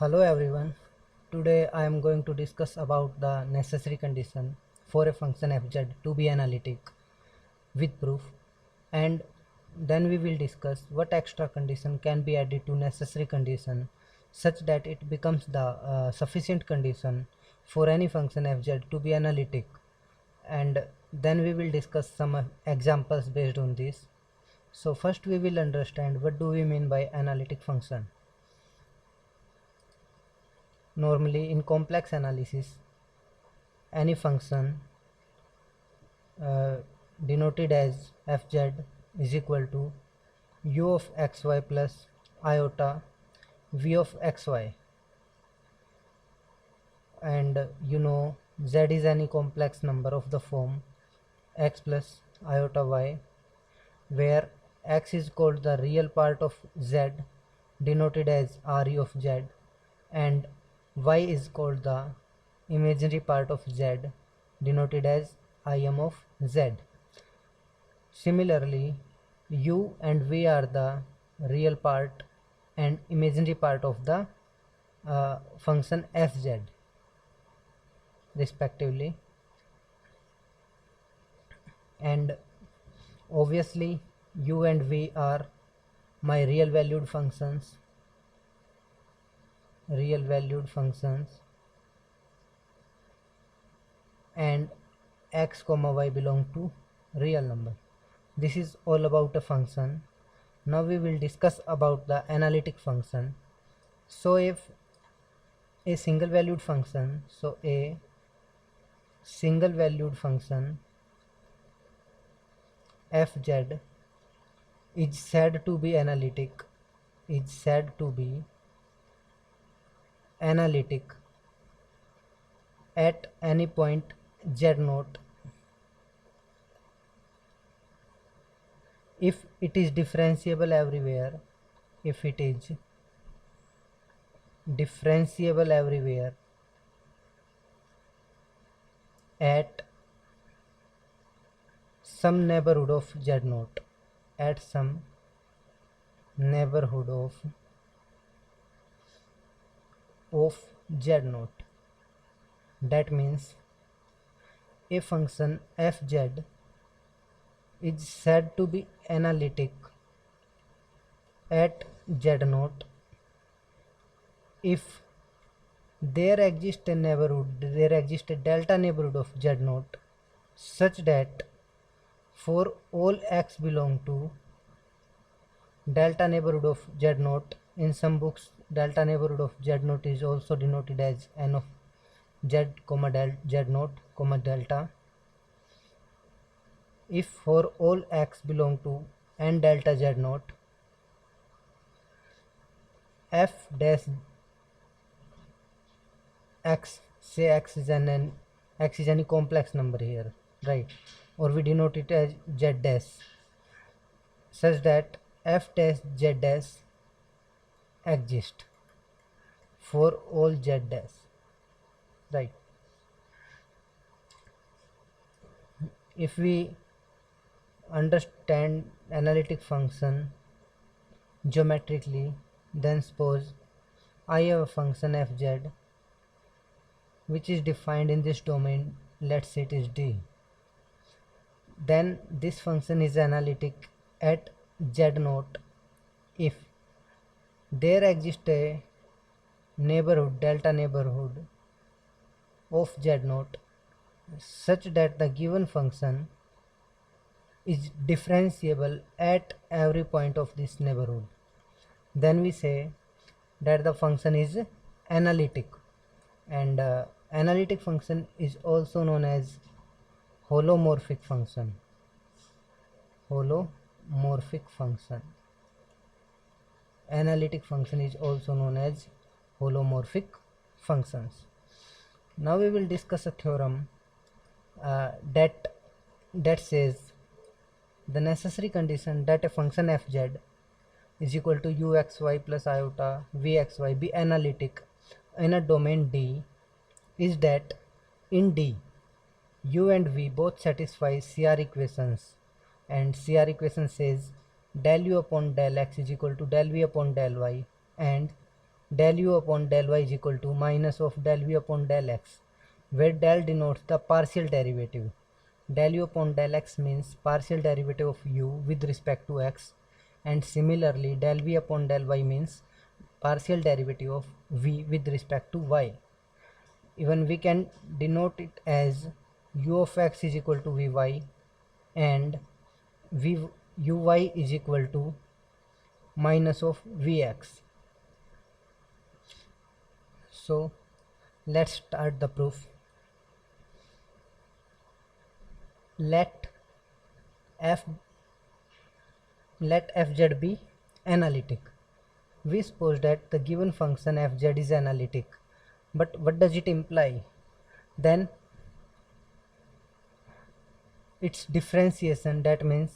Hello everyone. Today I am going to discuss about the necessary condition for a function fz to be analytic with proof, and then we will discuss what extra condition can be added to necessary condition such that it becomes the sufficient condition for any function fz to be analytic, and then we will discuss some examples based on this. So first we will understand what do we mean by analytic function. Normally in complex analysis, any function uh, denoted as fz is equal to u of xy plus iota v of xy, and z is any complex number of the form x plus iota y, where x is called the real part of z denoted as re of z, and y is called the imaginary part of z denoted as im of z. Similarly, u and v are the real part and imaginary part of the function fz respectively, and obviously u and v are my real valued functions, and x comma y belong to real number. This is all about a function. Now we will discuss about the analytic function. So if a single valued function, fz is said to be analytic at any point z naught if it is differentiable at some neighborhood of z naught, at some neighborhood of z naught. That means a function fz is said to be analytic at z naught if there exists a delta neighborhood of z naught such that for all x belong to delta neighborhood of z naught. In some books, delta neighborhood of z naught is also denoted as n of z comma z naught comma delta. If for all x belong to n delta z naught, f dash x, say x is any complex number here, right? Or we denote it as z dash, such that f dash z dash exist for all z dash, right? If we understand analytic function geometrically, then suppose I have a function fz which is defined in this domain, let's say it is D. Then this function is analytic at z naught if there exists a delta neighborhood of z naught such that the given function is differentiable at every point of this neighborhood. Then we say that the function is analytic, and analytic function is also known as holomorphic function. Analytic function is also known as holomorphic functions. Now we will discuss a theorem that says the necessary condition that a function fz is equal to uxy plus iota vxy be analytic in a domain D is that in D, u and v both satisfy CR equations, and CR equation says del u upon del x is equal to del v upon del y, and del u upon del y is equal to minus of del v upon del x, where del denotes the partial derivative. Del u upon del x means partial derivative of u with respect to x, and similarly del v upon del y means partial derivative of v with respect to y. Even we can denote it as u of x is equal to vy and uy is equal to minus of vx. So let's start the proof. Let f fz be analytic. We suppose that the given function fz is analytic, but what does it imply? Then its differentiation, that means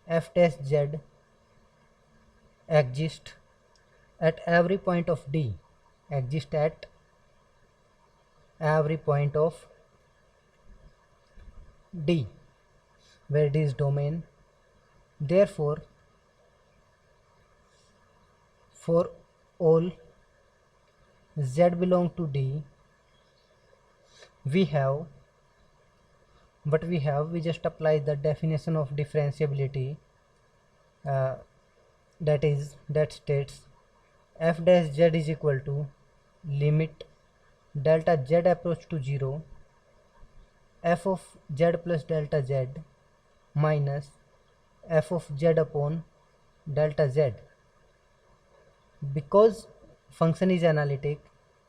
f dash z exists at every point of d, exists at every point of d, where d is domain. Therefore, for all z belong to d, we just apply the definition of differentiability, that states f dash z is equal to limit delta z approach to 0 f of z plus delta z minus f of z upon delta z. Because function is analytic,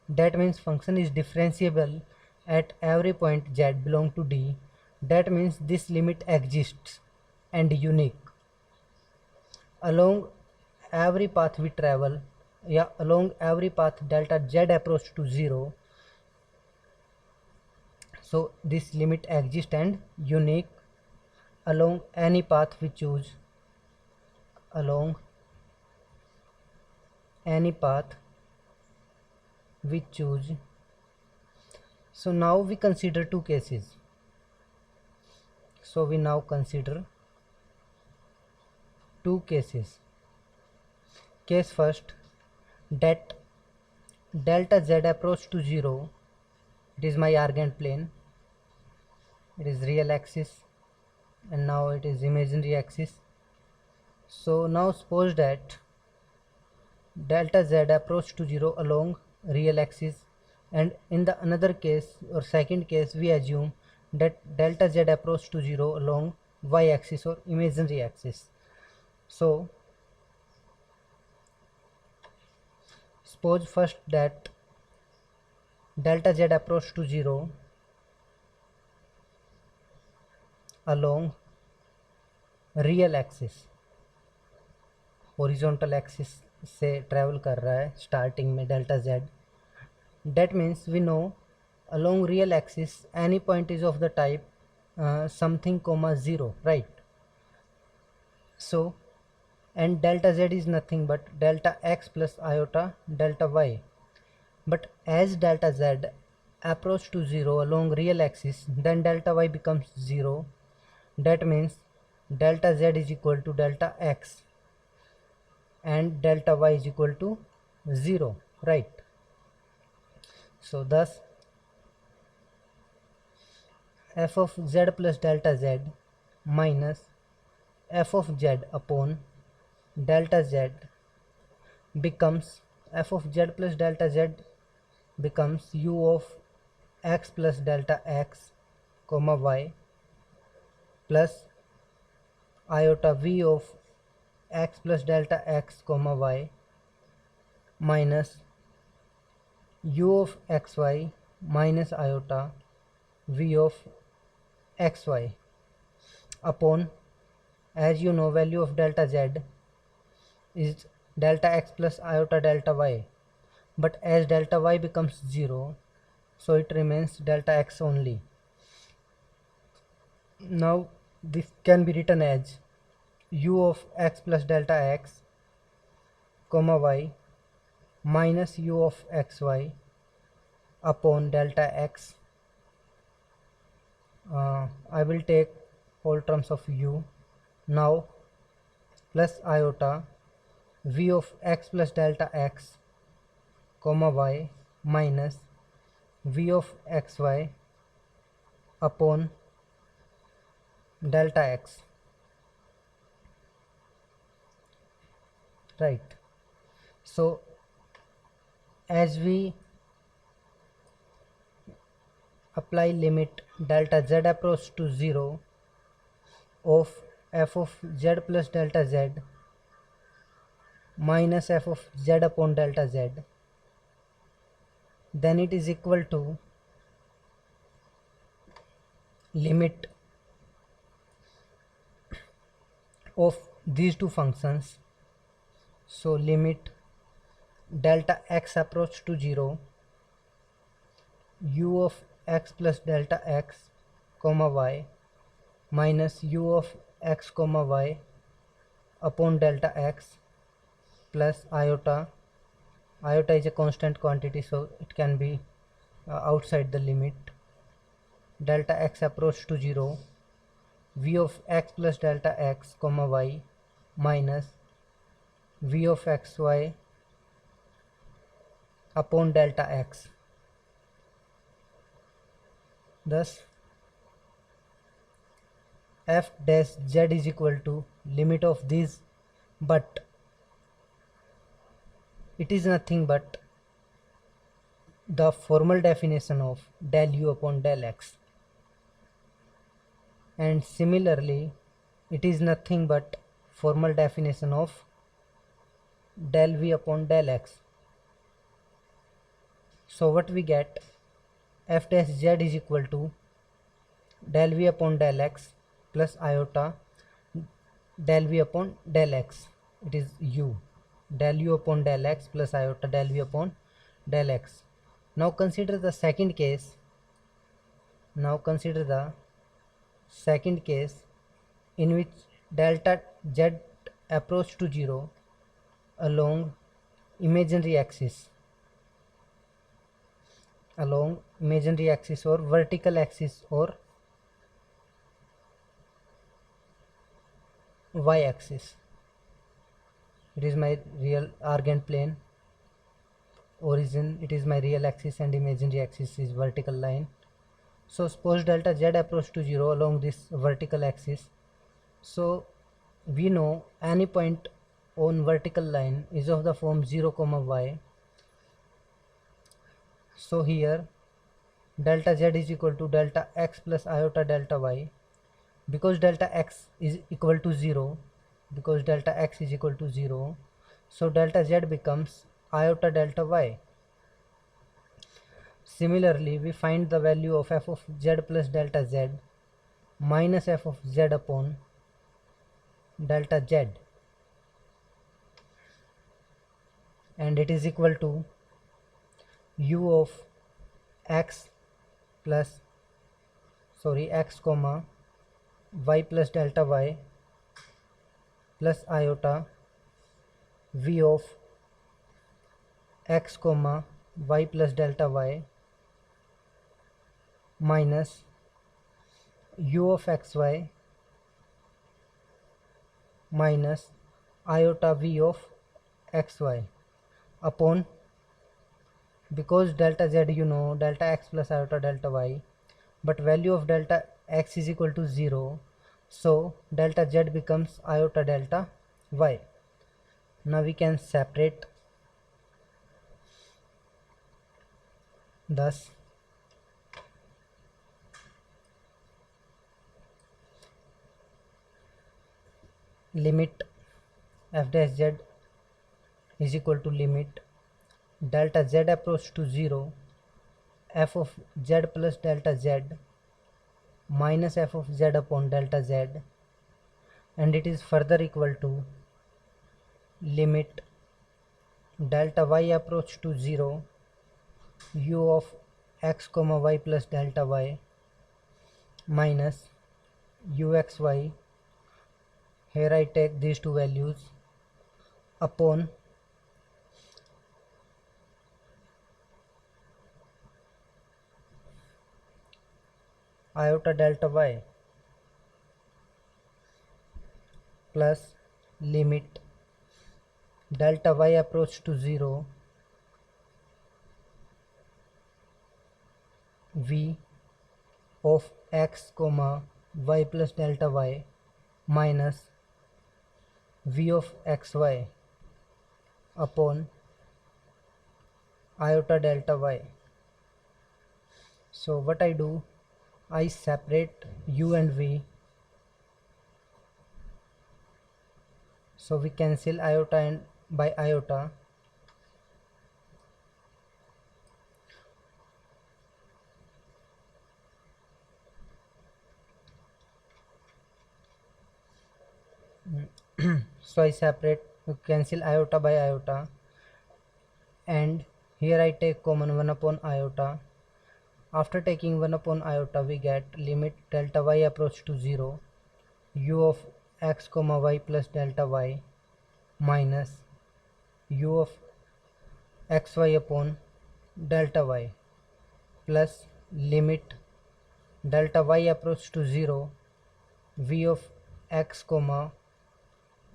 that means function is differentiable at every point z belong to d. That means this limit exists and unique along every path we travel, along every path delta z approach to 0. So this limit exists and unique along any path we choose, along any path we choose. So now we consider two cases. So we now consider two cases. Case first, that delta z approach to 0, it is my Argand plane, it is real axis, and now it is imaginary axis. So now suppose that delta z approach to 0 along real axis, and in the another case or second case we assume that delta z approach to 0 along y axis or imaginary axis. So suppose first that delta z approach to 0 along real axis, horizontal axis से travel कर रहा है starting में delta Z. That means we know along real axis any point is of the type something comma 0, right? So, and delta z is nothing but delta x plus iota delta y. But as delta z approach to 0 along real axis, then delta y becomes 0. That means delta z is equal to delta x and delta y is equal to 0, right? So thus f of z plus delta z minus f of z upon delta z becomes f of z plus delta z becomes u of x plus delta x comma y plus iota v of x plus delta x comma y minus u of xy minus iota v of xy upon, as you know, value of delta z is delta x plus iota delta y, but as delta y becomes 0, so it remains delta x only. Now this can be written as u of x plus delta x comma y minus u of xy upon delta x. I will take whole terms of u now plus iota v of x plus delta x comma y minus v of xy upon delta x, right? So as we apply limit delta z approach to 0 of f of z plus delta z minus f of z upon delta z, then it is equal to limit of these two functions. So limit delta x approach to 0 u of x plus delta x comma y minus u of x comma y upon delta x plus iota. Iota is a constant quantity, so it can be outside the limit. Delta x approach to 0 v of x plus delta x comma y minus v of xy upon delta x. Thus f dash z is equal to limit of these, but it is nothing but the formal definition of del u upon del x, and similarly it is nothing but formal definition of del v upon del x. So what we get, f dash z is equal to del v upon del x plus iota del v upon del x, it is u, del u upon del x plus iota del v upon del x. Now consider the second case. In which delta z approach to 0 along imaginary axis or vertical axis or y axis. It is my real Argand plane origin, it is my real axis, and imaginary axis is vertical line. So suppose delta z approach to 0 along this vertical axis. So we know any point on vertical line is of the form 0 comma y. So here delta z is equal to delta x plus iota delta y. Because delta x is equal to 0, so delta z becomes iota delta y. Similarly, we find the value of f of z plus delta z minus f of z upon delta z, and it is equal to u of x comma y plus delta y plus iota v of x comma y plus delta y minus u of xy minus iota v of xy upon, because delta z you know, delta x plus iota delta y, but value of delta x is equal to 0, so delta z becomes iota delta y. Now we can separate. Thus limit f dash z is equal to limit delta z approach to 0 f of z plus delta z minus f of z upon delta z, and it is further equal to limit delta y approach to 0 u of x comma y plus delta y minus uxy, here I take these two values, upon iota delta y plus limit delta y approach to 0 v of x comma y plus delta y minus v of xy upon iota delta y. So what I do, I separate u and v, so we cancel iota and by iota. So I separate, cancel iota by iota, and here I take common 1 upon iota. After taking 1 upon iota, we get limit delta y approach to 0, u of x comma y plus delta y minus u of xy upon delta y plus limit delta y approach to 0, v of x comma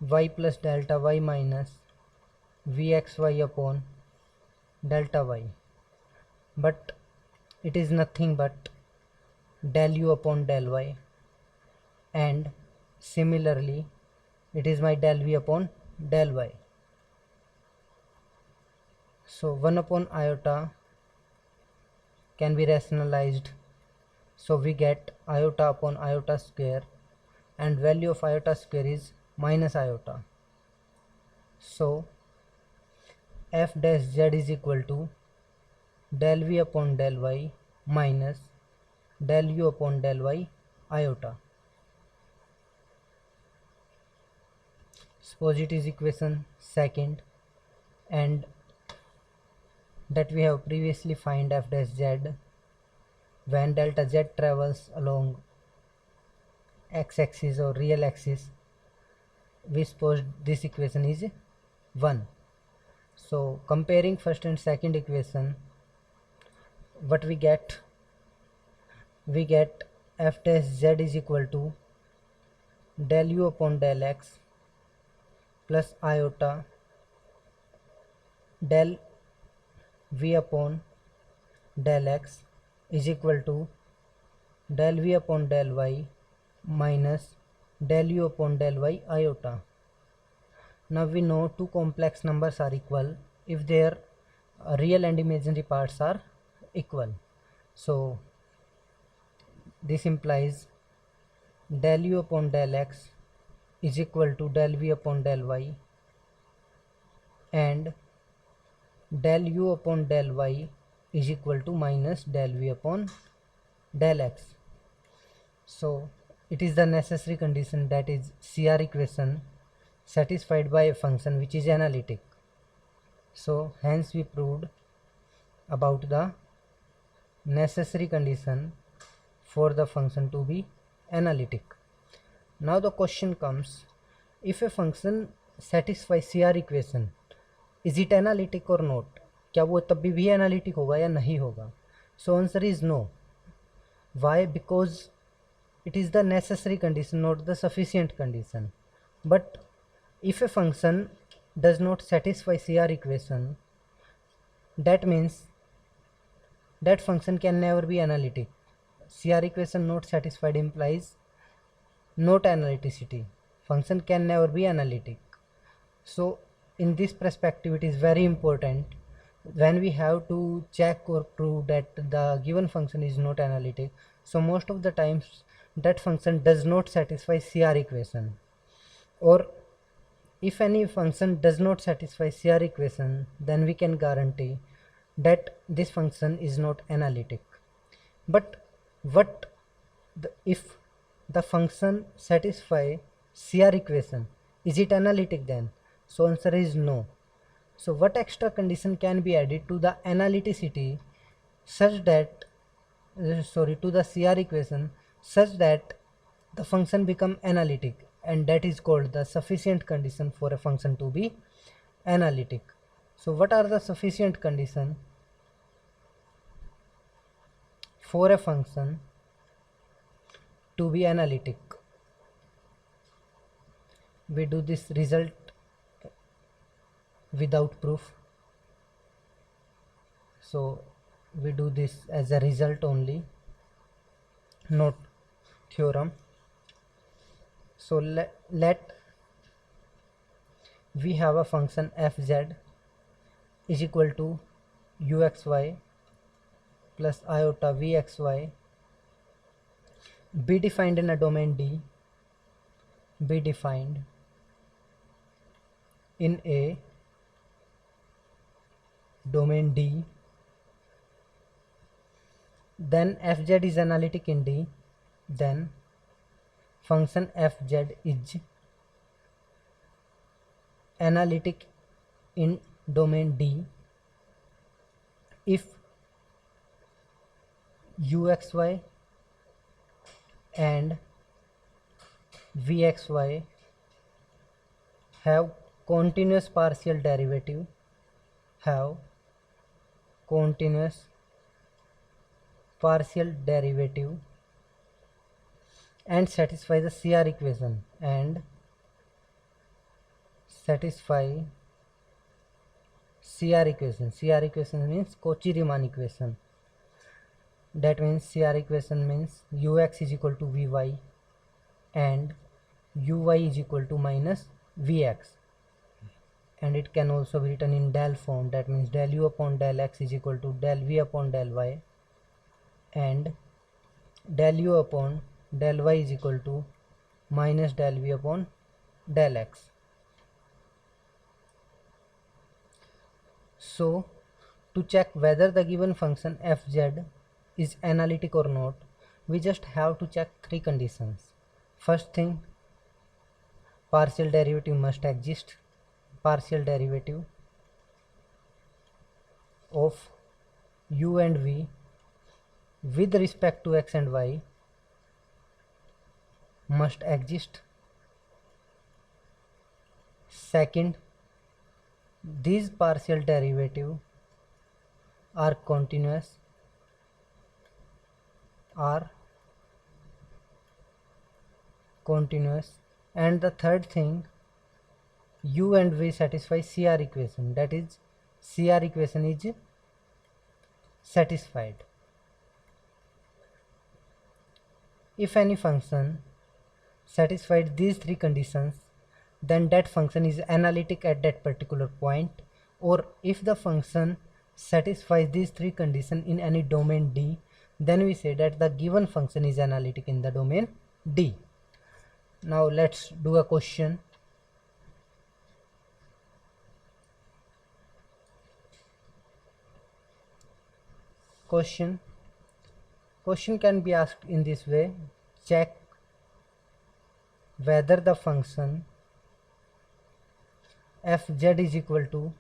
y plus delta y minus vxy upon delta y, but it is nothing but del u upon del y, and similarly it is my del v upon del y. So 1 upon iota can be rationalized, so we get iota upon iota square, and value of iota square is minus iota. So f dash z is equal to del v upon del y minus del u upon del y iota. Suppose it is equation second, and that we have previously find f dash z when delta z travels along x-axis or real axis. We suppose this equation is 1. So comparing first and second equation, what we get f dash z is equal to del u upon del x plus iota del v upon del x is equal to del v upon del y minus del u upon del y iota. Now we know two complex numbers are equal if their real and imaginary parts are equal. So this implies del u upon del x is equal to del v upon del y, and del u upon del y is equal to minus del v upon del x. So it is the necessary condition, that is CR equation, satisfied by a function which is analytic. So hence we proved about the necessary condition for the function to be analytic. Now the question comes, if a function satisfies CR equation, is it analytic or not? क्या वो तब भी analytic होगा या नहीं होगा? So answer is no. Why? Because it is the necessary condition, not the sufficient condition. But if a function does not satisfy CR equation, that means that function can never be analytic. CR equation not satisfied implies not analyticity. Function can never be analytic. So in this perspective, it is very important when we have to check or prove that the given function is not analytic. So most of the times that function does not satisfy CR equation, or if any function does not satisfy CR equation, then we can guarantee that this function is not analytic. But what if the function satisfy CR equation, is it analytic then? So answer is no. So what extra condition can be added to the analyticity such that to the CR equation such that the function become analytic, and that is called the sufficient condition for a function to be analytic. So what are the sufficient condition for a function to be analytic? We do this result without proof. So we do this as a result only, not theorem. So let we have a function fz is equal to uxy plus iota vxy be defined in a domain D, be defined in a domain D, then fz is analytic in D, then function fz is analytic in domain D if uxy and vxy have continuous partial derivative, and satisfy the CR equation CR equation means Cauchy-Riemann equation. That means CR equation means ux is equal to vy and uy is equal to minus vx, and it can also be written in del form. That means del u upon del x is equal to del v upon del y, and del u upon del y is equal to minus del v upon del x. So to check whether the given function fz is analytic or not, we just have to check three conditions. First thing, partial derivative must exist. Partial derivative of u and v with respect to x and y must exist. Second, these partial derivative are continuous, and the third thing, u and v satisfy CR equation. That is, CR equation is satisfied. If any function satisfied these three conditions, then that function is analytic at that particular point. Or if the function satisfies these three conditions in any domain D, then we say that the given function is analytic in the domain D. Now let's do a question. Question can be asked in this way: check whether the function fz is equal to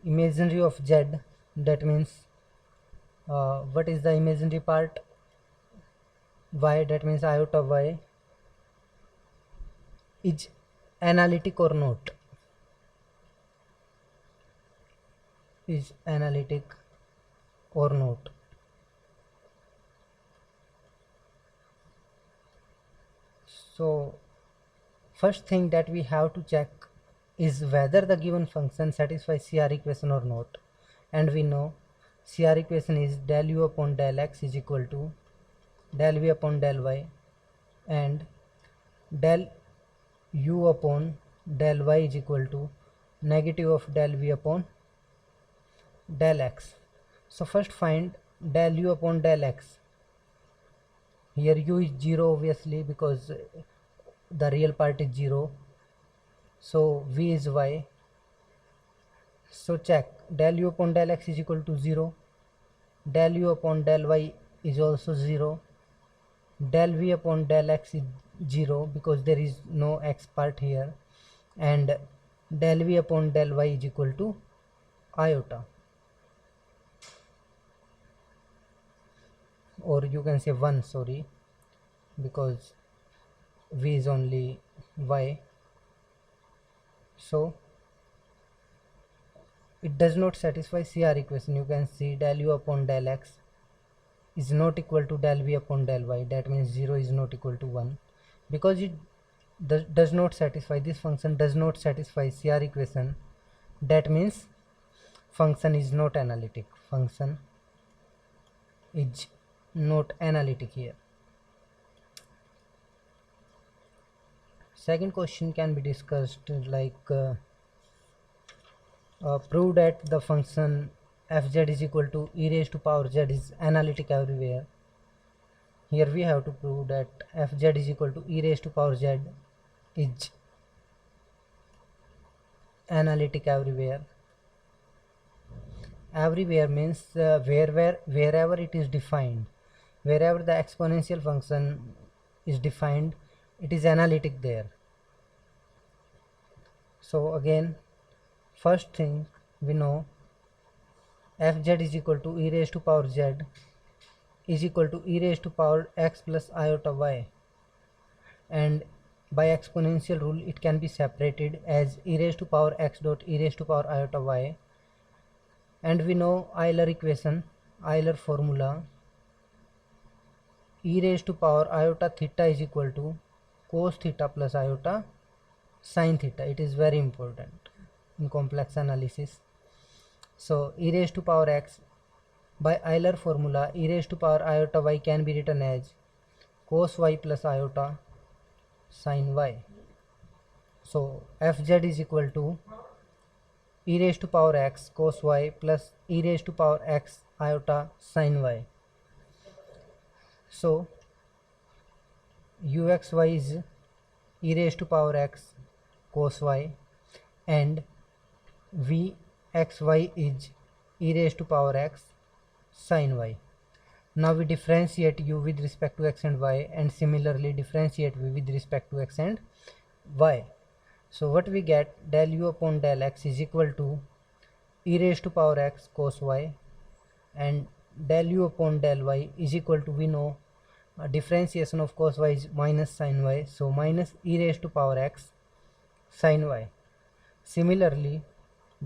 imaginary of z. That means what is the imaginary part? Y. That means iota y is analytic or not. Is analytic or not. So first thing that we have to check is whether the given function satisfies CR equation or not, and we know CR equation is del u upon del x is equal to del v upon del y, and del u upon del y is equal to negative of del v upon del x. So first find del u upon del x. Here u is 0 obviously because the real part is 0. So v is y. So check del u upon del x is equal to 0. Del u upon del y is also 0. Del v upon del x is 0 because there is no x part here, and del v upon del y is equal to iota, or you can say 1, sorry, because v is only y. So it does not satisfy CR equation. You can see del u upon del x is not equal to del v upon del y. That means 0 is not equal to 1 because it does not satisfy, this function does not satisfy CR equation. That means function is not analytic. Function is not analytic here. Second question can be discussed like prove that the function fz is equal to e raised to power z is analytic everywhere. Here we have to prove that fz is equal to e raised to power z is analytic everywhere. Everywhere means wherever it is defined, wherever the exponential function is defined, it is analytic there. So again, first thing we know fz is equal to e raised to power z is equal to e raised to power x plus iota y, and by exponential rule it can be separated as e raised to power x dot e raised to power iota y. And we know Euler equation, Euler formula, e raised to power iota theta is equal to cos theta plus iota sin theta. It is very important in complex analysis. So e raised to power x by Euler formula, e raised to power iota y can be written as cos y plus iota sin y. So fz is equal to e raised to power x cos y plus e raised to power x iota sin y. So uxy is e raised to power x cos y and vxy is e raised to power x sin y. Now we differentiate u with respect to x and y, and similarly differentiate v with respect to x and y. So what we get, del u upon del x is equal to e raised to power x cos y, and del u upon del y is equal to, we know differentiation of cos y is minus sin y, so minus e raised to power x sin y. Similarly,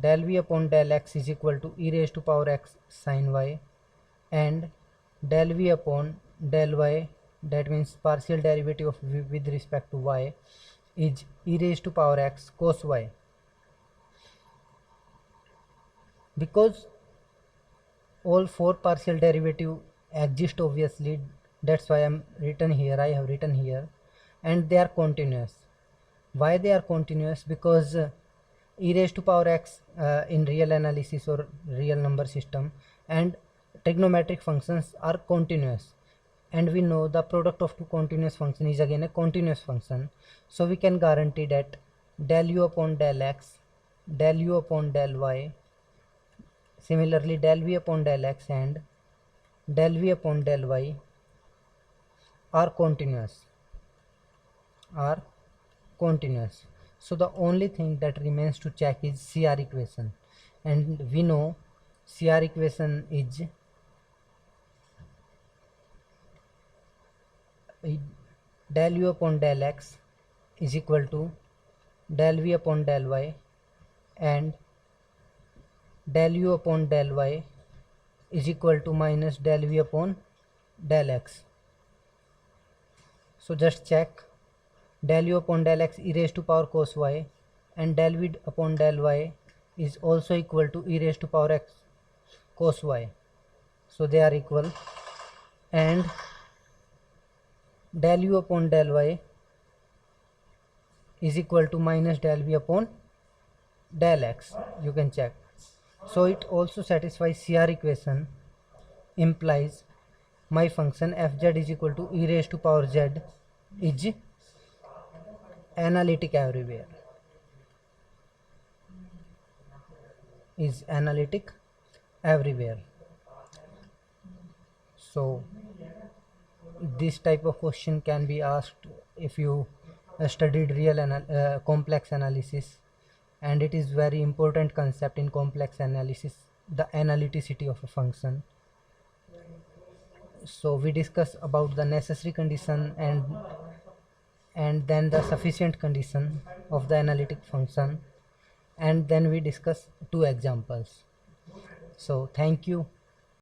del v upon del x is equal to e raised to power x sin y, and del v upon del y, that means partial derivative of v with respect to y, is e raised to power x cos y. Because all four partial derivative exist obviously, that's why I have written here, and they are continuous. Why they are continuous? Because e raised to power x in real analysis or real number system and trigonometric functions are continuous, and we know the product of two continuous function is again a continuous function. So we can guarantee that del u upon del x, del u upon del y, similarly del v upon del x and del v upon del y are continuous. So the only thing that remains to check is CR equation, and we know CR equation is del u upon del x is equal to del v upon del y, and del u upon del y is equal to minus del v upon del x. So just check, del u upon del x e raised to power cos y and del v upon del y is also equal to e raised to power x cos y. So they are equal, and del u upon del y is equal to minus del v upon del x. You can check. So it also satisfies CR equation, implies my function fz is equal to e raised to power z is analytic everywhere. So this type of question can be asked if you studied real complex analysis, and it is very important concept in complex analysis, the analyticity of a function. So we discuss about the necessary condition and then the sufficient condition of the analytic function, and then we discuss two examples. So thank you.